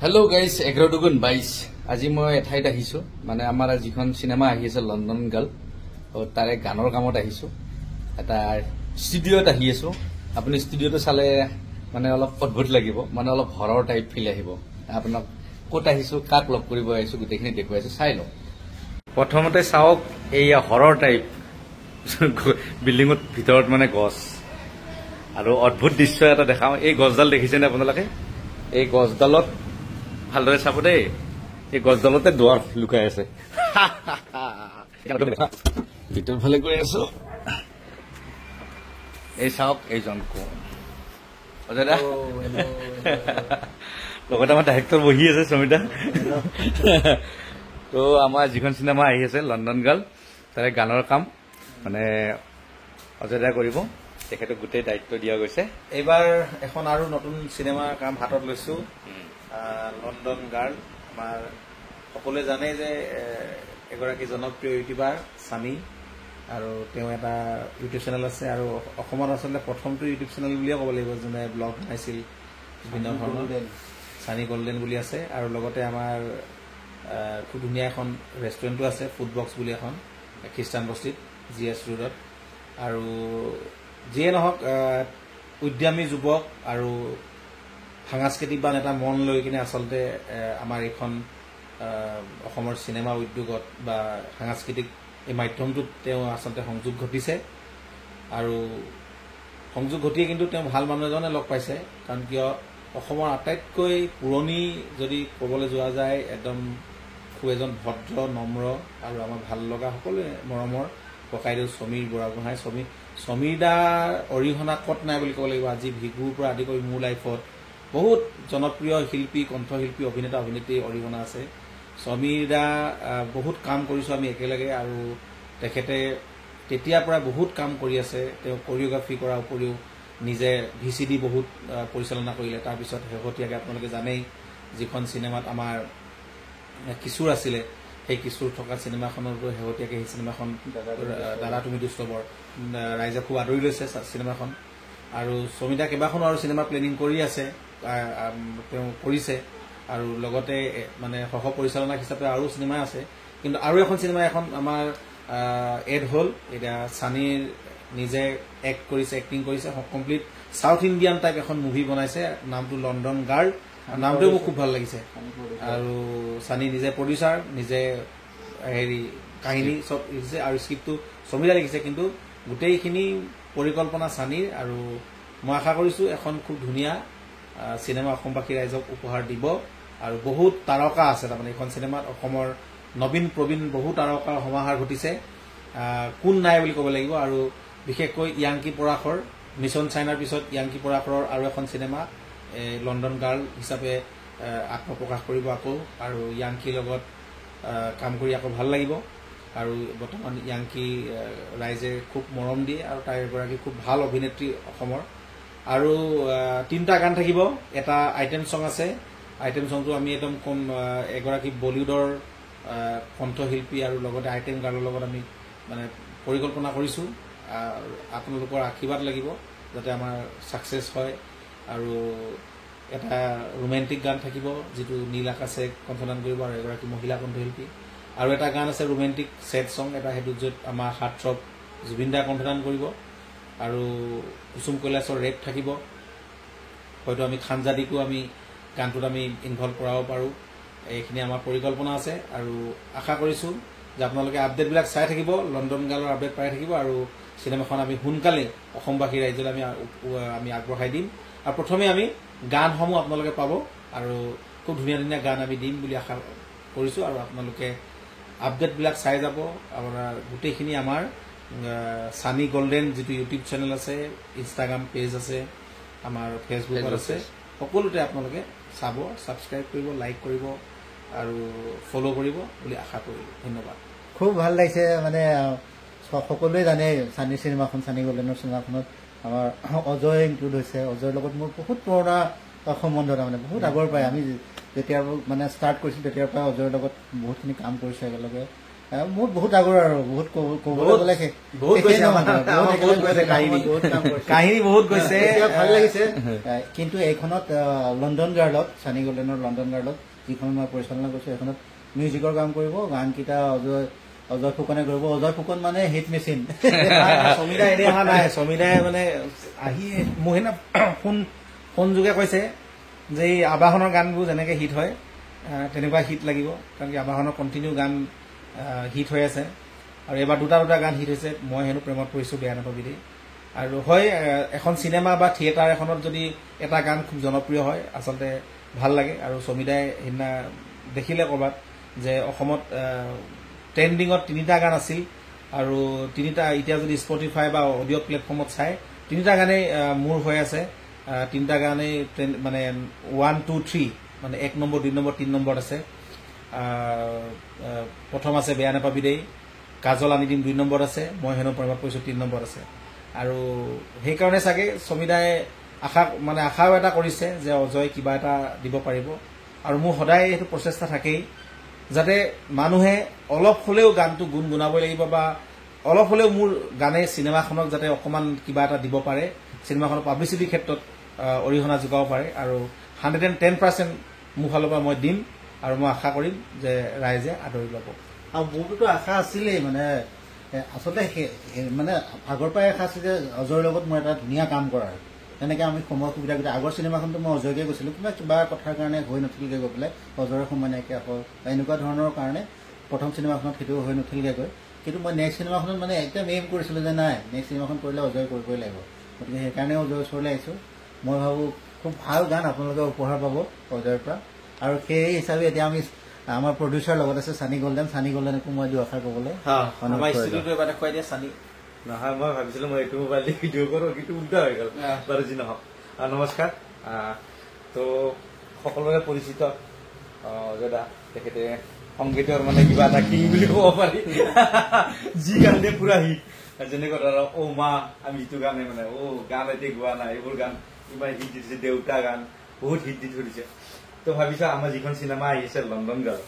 Hello' guys 11-22 আজি মই এঠাইত আহিছো মানে আমাৰ যিখন চিনেমা আহি আছে লণ্ডন গাৰ্ল তাৰে গানৰ কামত আহিছো এটা ষ্টুডিঅ'ত আহি আছো আপুনি ষ্টুডিঅ'টো চালে মানে অলপ অদ্ভুত লাগিব মানে অলপ হৰৰ টাইপ ফিল আহিব আপোনাক ক'ত আহিছো কাক লগ কৰিব আহিছো গোটেইখিনি দেখুৱাইছো চাই লওক প্ৰথমতে চাওক এই হৰৰ টাইপ বিল্ডিঙৰ ভিতৰত মানে গছ আৰু অদ্ভুত দৃশ্য এটা দেখাও এই গছডাল দেখিছেনে আপোনালোকে এই গছডালত ভালদৰে চাব দেই এই গছডালতে দুৱাৰ লুকাই আছে ভিতৰ ফালে গৈ আছো এই চাওক এইজন কোন অজয়দা লগতে আমাৰ ডাইৰেক্টৰ বহি আছে সমিতা তো আমাৰ যিখন চিনেমা আহি আছে লণ্ডন গাৰ্ল তাৰে গানৰ কাম মানে অজয়দা কৰিব তেখেতক গোটেই দায়িত্ব দিয়া গৈছে এইবাৰ এখন আৰু নতুন চিনেমাৰ কাম হাতত লৈছো লণ্ডন গাৰ্ল আমাৰ সকলোৱে জানে যে এগৰাকী জনপ্ৰিয় ইউটিউবাৰ সানি আৰু তেওঁ এটা ইউটিউব চেনেল আছে আৰু অসমত আচলতে প্ৰথমটো ইউটিউব চেনেল বুলিয়ে ক'ব লাগিব যোনে ব্লগ বনাইছিল বিভিন্ন ধৰণৰ সানি গল্ডেন বুলি আছে আৰু লগতে আমাৰ খুব ধুনীয়া এখন ৰেষ্টুৰেণ্টো আছে ফুড বক্স বুলি এখন খ্ৰীষ্টান বস্তিত GS ৰোডত আৰু যিয়ে নহওক উদ্যমী যুৱক আৰু সাংস্কৃতিকবান এটা মন লৈ কিনে আচলতে আমাৰ এইখন অসমৰ চিনেমা উদ্যোগত বা সাংস্কৃতিক এই মাধ্যমটোত তেওঁ আচলতে সংযোগ ঘটিছে আৰু সংযোগ ঘটিয়ে কিন্তু তেওঁ ভাল মানুহ এজনে লগ পাইছে কাৰণ কিয় অসমৰ আটাইতকৈ পুৰণি যদি ক'বলৈ যোৱা যায় একদম খুব এজন ভদ্ৰ নম্ৰ আৰু আমাৰ ভাল লগা সকলোৱে মৰমৰ ককাইদেউ সমীৰ বুঢ়াগোহাঁই সমীৰ দাৰ অৰিহণা ক'ত নাই বুলি ক'ব লাগিব আজি ভিগুৰ পৰা আদি কৰি মোৰ লাইফত বহুত জনপ্ৰিয় শিল্পী কণ্ঠশিল্পী অভিনেতা অভিনেত্ৰী অৰিহণা আছে সমীৰ দা বহুত কাম কৰিছোঁ আমি একেলগে আৰু তেখেতে তেতিয়াৰ পৰা বহুত কাম কৰি আছে তেওঁ কোৰিঅ'গ্ৰাফি কৰাৰ উপৰিও নিজে VCD বহুত পৰিচালনা কৰিলে তাৰপিছত শেহতীয়াকৈ আপোনালোকে জানেই যিখন চিনেমাত আমাৰ কিশোৰ আছিলে সেই কিশোৰ থকা চিনেমাখনতো শেহতীয়াকৈ সেই চিনেমাখন দাদা তুমি দুষ্টবৰ ৰাইজে খুব আদৰি লৈছে চিনেমাখন আৰু সমিতা কেইবাখনো আৰু চিনেমা প্লেনিং কৰি আছে তেওঁ কৰিছে আৰু লগতে মানে সহ পৰিচালনা হিচাপে আৰু চিনেমা আছে কিন্তু আৰু এখন চিনেমা এখন আমাৰ এড হ'ল এতিয়া সানিৰ নিজে এক্টিং কৰিছে কমপ্লিট সাউথ ইণ্ডিয়ান টাইপ এখন মুভি বনাইছে নামটো লণ্ডন গাৰ্ল নামটোও মোক খুব ভাল লাগিছে আৰু সানি নিজে প্ৰডিউচাৰ নিজে হেৰি কাহিনী চব লিখিছে আৰু স্ক্ৰিপ্টটো সমিতা লিখিছে কিন্তু গোটেইখিনি পৰিকল্পনা সানিৰ আৰু মই আশা কৰিছোঁ এখন খুব ধুনীয়া চিনেমা অসমবাসী ৰাইজক উপহাৰ দিব আৰু বহুত তাৰকা আছে তাৰমানে এইখন চিনেমাত অসমৰ নবীন প্ৰবীণ বহু তাৰকাৰ সমাহাৰ ঘটিছে কোন নাই বুলি ক'ব লাগিব আৰু বিশেষকৈ ইয়াংকি পৰাশৰ মিছন চাইনাৰ পিছত ইয়াংকি পৰাশৰৰ আৰু এখন চিনেমা লণ্ডন গাৰ্ল হিচাপে আত্মপ্ৰকাশ কৰিব আকৌ আৰু ইয়াংকিৰ লগত কাম কৰি আকৌ ভাল লাগিব আৰু বৰ্তমান ইয়াংকি ৰাইজে খুব মৰম দিয়ে আৰু তাই এগৰাকী খুব ভাল অভিনেত্ৰী অসমৰ আৰু 3টা গান থাকিব এটা আইটেম সং আছে আইটেম সংটো আমি একদম কম এগৰাকী বলিউডৰ কণ্ঠশিল্পী আৰু লগতে আইটেম গানৰ লগত আমি মানে পৰিকল্পনা কৰিছোঁ আপোনালোকৰ আশীৰ্বাদ লাগিব যাতে আমাৰ ছাকচেছ হয় আৰু এটা ৰোমেণ্টিক গান থাকিব যিটো নীল আকাশে কণ্ঠদান কৰিব আৰু এগৰাকী মহিলা কণ্ঠশিল্পী আৰু এটা গান আছে ৰোমেণ্টিক ছেড সং এটা সেইটো য'ত আমাৰ হাৰ্টথ্ৰব জুবিন দাই কণ্ঠদান কৰিব আৰু কুসুম কৈলাশৰ ৰেপ থাকিব হয়তো আমি খানজাদিকো আমি গানটোত আমি ইনভলভ কৰাব পাৰোঁ এইখিনি আমাৰ পৰিকল্পনা আছে আৰু আশা কৰিছোঁ যে আপোনালোকে আপডেটবিলাক চাই থাকিব লণ্ডন গাৰ্লৰ আপডেট পাই থাকিব আৰু চিনেমাখন আমি সোনকালে অসমবাসী ৰাইজলৈ আমি আগবঢ়াই দিম আৰু প্ৰথমে আমি গানসমূহ আপোনালোকে পাব আৰু খুব ধুনীয়া ধুনীয়া গান আমি দিম বুলি আশা কৰিছোঁ আৰু আপোনালোকে আপডেটবিলাক চাই যাব আপোনাৰ গোটেইখিনি আমাৰ সানি গল্ডেন যিটো ইউটিউব চেনেল আছে ইনষ্টাগ্ৰাম পেজ আছে আমাৰ ফেচবুকত আছে সকলোতে আপোনালোকে চাব ছাবস্ক্ৰাইব কৰিব লাইক কৰিব আৰু ফ'ল' কৰিব বুলি আশা কৰিলোঁ ধন্যবাদ খুব ভাল লাগিছে মানে সকলোৱে জানে সানি চিনেমাখন সানি গল্ডেনৰ চিনেমাখনত আমাৰ অজয় ইনক্লুড হৈছে অজয়ৰ লগত মোৰ বহুত পুৰণা সম্বন্ধ তাৰমানে বহুত আগৰ পৰাই আমি যেতিয়া মানে ষ্টাৰ্ট কৰিছিলোঁ তেতিয়াৰ পৰা অজয়ৰ লগত বহুতখিনি কাম কৰিছোঁ একেলগে মোৰ বহুত আগৰ আৰু বহুত ক'বলৈ গ'লে বহুত গৈছে কাহিনী বহুত গৈছে ভাল লাগিছে। কিন্তু এইখনত লণ্ডন গাৰ্লত ছানী গল্ডেনৰ লণ্ডন গাৰ্লত যিখন মই পৰিচালনা কৰিছোঁ সেইখনত মিউজিকৰ কাম কৰিব, গানকেইটা অজয় ফুকনে কৰিব। অজয় ফুকন মানে হিট মেচিন। সমীদাই এনেই অহা নাই, সমীদাই মানে আহি মোক সেইদিনা ফোন যোগে কৈছে যে এই আবাহনৰ গানবোৰ যেনেকৈ হিট হয় তেনেকুৱা হিট লাগিব, কাৰণ কি আবাহনৰ কণ্টিনিউ গান হিট হৈ আছে আৰু এইবাৰ দুটা গান হিট হৈছে। মই হেনো প্ৰেমত পৰিছোঁ বেয়া নাপাবি দেই। আৰু হয় এখন চিনেমা বা থিয়েটাৰ এখনত যদি এটা গান খুব জনপ্ৰিয় হয় আচলতে ভাল লাগে। আৰু সমীদাই সেইদিনা দেখিলে ক'ৰবাত যে অসমত ট্ৰেণ্ডিঙত 3টা গান আছিল আৰু 3টা এতিয়া যদি স্পটিফাই বা অডিঅ' প্লেটফৰ্মত চাই 3টা গানেই মোৰ হৈ আছে। 3টা গানেই মানে 1, 2, 3 মানে 1 নম্বৰ 2 নম্বৰ 3 নম্বৰত আছে। প্ৰথম আছে বেয়া নাপাবি দেই, কাজল আনি দিম 2 নম্বৰত আছে, মই হেনো প্ৰেমত পৰিছোঁ 3 নম্বৰত আছে। আৰু সেইকাৰণে চাগে সমীদাই আশাও এটা কৰিছে যে অজয় কিবা এটা দিব পাৰিব। আৰু মোৰ সদায় সেইটো প্ৰচেষ্টা থাকেই যাতে মানুহে অলপ হ'লেও গানটো গুণগুণাবই লাগিব বা অলপ হ'লেও মোৰ গানে চিনেমাখনক যাতে অকণমান কিবা এটা দিব পাৰে, চিনেমাখনৰ পাব্লিচিটিৰ ক্ষেত্ৰত অৰিহণা যোগাব পাৰে। আৰু 110% মোৰ ফালৰ পৰা মই দিম আৰু মই আশা কৰিম যে ৰাইজে আদৰি ল'ব। আৰু মোৰটোতো আশা আছিলেই, মানে আচলতে মানে আগৰ পৰাই আশা আছিল যে অজয়ৰ লগত মই এটা ধুনীয়া কাম কৰাৰ। তেনেকৈ আমি সময় সুবিধা কৰি আগৰ চিনেমাখনতো মই অজয়কে গৈছিলোঁ, কিবা কথাৰ কাৰণে হৈ নুঠিলগৈ গৈ পেলাই অজয়ৰ সময় নাইকিয়া হ'ল বা এনেকুৱা ধৰণৰ কাৰণে প্ৰথম চিনেমাখনত সেইটো হৈ নুঠিলগৈ গৈ। কিন্তু মই নেক্সট চিনেমাখনত মানে একদম এইম কৰিছিলোঁ যে নাই নেক্সট চিনেমাখন কৰিলে অজয় কৰিবই লাগিব। গতিকে সেইকাৰণে অজয়ৰ ওচৰলৈ আহিছোঁ। মই ভাবোঁ খুব ভাল গান আপোনালোকে উপহাৰ পাব অজয়ৰ পৰা। আৰু সেই হিচাপে এতিয়া আমি আমাৰ প্ৰডিউচাৰ লগত আছে ছানী গল্ডেনকো মই দুআষাৰ ক'বলৈ দেখুৱাই দিয়ে ছানী। নহয় মই ভাবিছিলো মই এইটো মোবাইল দি ভিডিঅ' কৰোঁ, কিন্তু উল্টা হৈ গ'ল বাৰু যি নহওক। নমস্কাৰ। তো সকলোৰে পৰিচিত অজয় দা, তেখেতে সংগীতৰ মানে কিবা এটা কিং বুলি ক'ব পাৰি। যি গান দিয়ে পুৰা হিট, যেনেকুৱা ধৰক অ' মা আমি যিটো গানে মানে গান এতিয়া গোৱা নাই, এইবোৰ গান ইমান হিট দি দিছে। দেউতা গান বহুত হিট দি থৈ দিছে। তো ভাবিছা আমাৰ যিখন চিনেমা আহিছে লণ্ডন গাৰ্ল,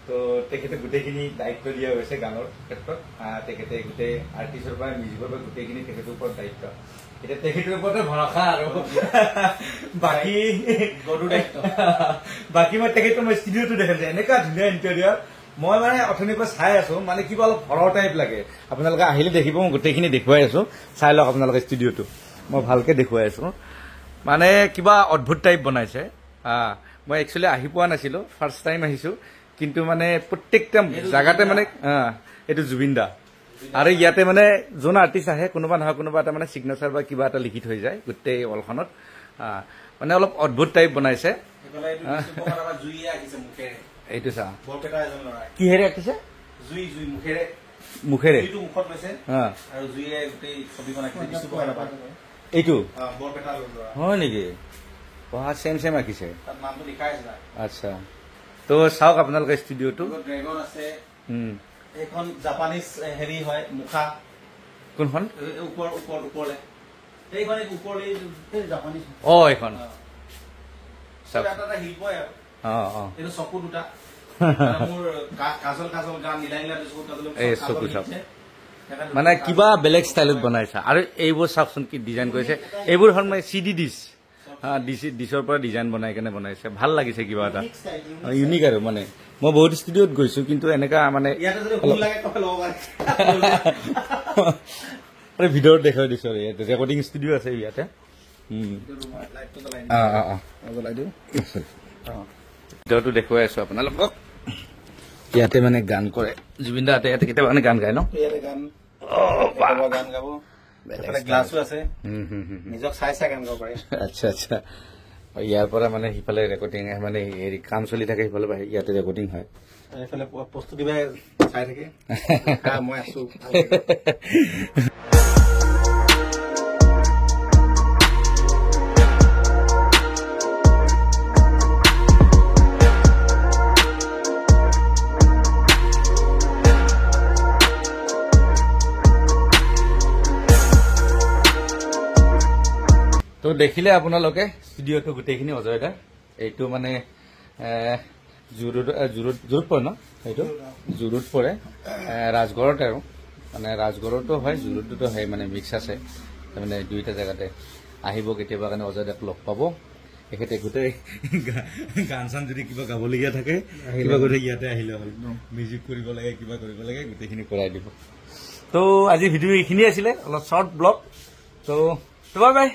তো তেখেতে গোটেইখিনি দায়িত্ব দিয়া হৈছে গানৰ ক্ষেত্ৰত। তেখেতে গোটেই আৰ্টিষ্টৰ পৰা মিউজিকৰ পৰা গোটেইখিনি তেখেতৰ ওপৰত দায়িত্ব। এতিয়া তেখেতৰ ওপৰতে ভৰসা আৰু বাকী মই তেখেতৰ মই ষ্টুডিঅ'টো দেখিছো এনেকুৱা ধুনীয়া ইণ্টেৰিয়ৰ। মই মানে অথনিৰ পৰা চাই আছো, মানে কিবা অলপ হৰৰ টাইপ লাগে। আপোনালোকে আহিলে দেখিব, মই গোটেইখিনি দেখুৱাই আছো, চাই লওক আপোনালোকে ষ্টুডিঅ'টো। মই ভালকে দেখুৱাই আছো, মানে কিবা অদ্ভুত টাইপ বনাইছে। মই একচুৱেলি আহি পোৱা নাছিলো, ফাৰ্ষ্ট টাইম আহিছো। কিন্তু মানে প্ৰত্যেকটা জাগাতে মানে এইটো জুবিন দা। আৰু ইয়াতে মানে যোন আৰ্টিষ্ট আহে কোনোবা নহয় কোনোবা এটা মানে চিগনেচাৰ বা কিবা এটা লিখি থৈ যায় গোটেই ৱালখনত। মানে অলপ অদ্ভুত টাইপ বনাইছে। এইটো চা কিহেৰে আঁকিছে? মুখেৰে। এইটো হয় নেকি? পঢ়া চেম আঁকিছে। আচ্ছা, তো চাওক আপোনালোকে ষ্টুডিঅ'টো। ড্ৰেগন আছে, এইখন জাপানিজ হেৰি হয় মুখা। কোনখন? ওপৰলে এইখন জাপানিজ। এইখন এটা শিল্পই আৰু এইটো চকু দুটা। মোৰ কাজল গান মিলাই এই চকু চাওক, মানে কিবা বেলেগ ষ্টাইলত বনাইছে। আৰু এইবোৰ চাওকচোন কি ডিজাইন কৰিছে। এইবোৰ হ'ল মানে CD ডিছ, ডিছৰ পৰা ডিজাইন বনাই কেনে বনাইছে। ভাল লাগিছে কিবা এটা ইউনিক আৰু। মানে মই বহুত ষ্টুডিঅ'ত গৈছো, কিন্তু এনেকা মানে ভিডিঅ'ত দেখাই দিছো। ইয়াতে ৰেকৰ্ডিং ষ্টুডিঅ' আছে ইয়াতে। ভিডিঅ'টো দেখুৱাই আছো আপোনালোকক। ইয়াতে মানে গান কৰে জুবিন দা। ইয়াতে কেতিয়াবা মানে গান গায় ন? গান গাব, গ্লাছো আছে, নিজক চাই গান গাব পাৰে। আচ্ছা আচ্ছা। ইয়াৰ পৰা মানে সিফালে ৰেকৰ্ডিং মানে হেৰি কাম চলি থাকে, সিফালে ইয়াতে ৰেকৰ্ডিং হয়। এইফালে প্ৰস্তুতি চাই থাকে। মই আছো। তো দেখিলে আপোনালোকে ষ্টুডিঅ'টো গোটেইখিনি অজয় দা। এইটো মানে জোৰত পৰে ন সেইটো জোৰত পৰে ৰাজগড়তে আৰু মানে ৰাজগড়তো হয় জোৰততো হয় মানে মিক্স আছে তাৰমানে দুইটা জেগাতে আহিব কেতিয়াবা কাৰণে অজয় দাক লগ পাব এখেতে গোটেই গান চান যদি কিবা গাবলগীয়া থাকে কিবা গোটেই ইয়াতে আহিলে হ'ল মিউজিক কৰিব লাগে কিবা কৰিব লাগে গোটেইখিনি কৰাই দিব তো আজি ভিডিঅ' এইখিনি আছিলে অলপ শ্বৰ্ট ব্লগ তো বাই বাই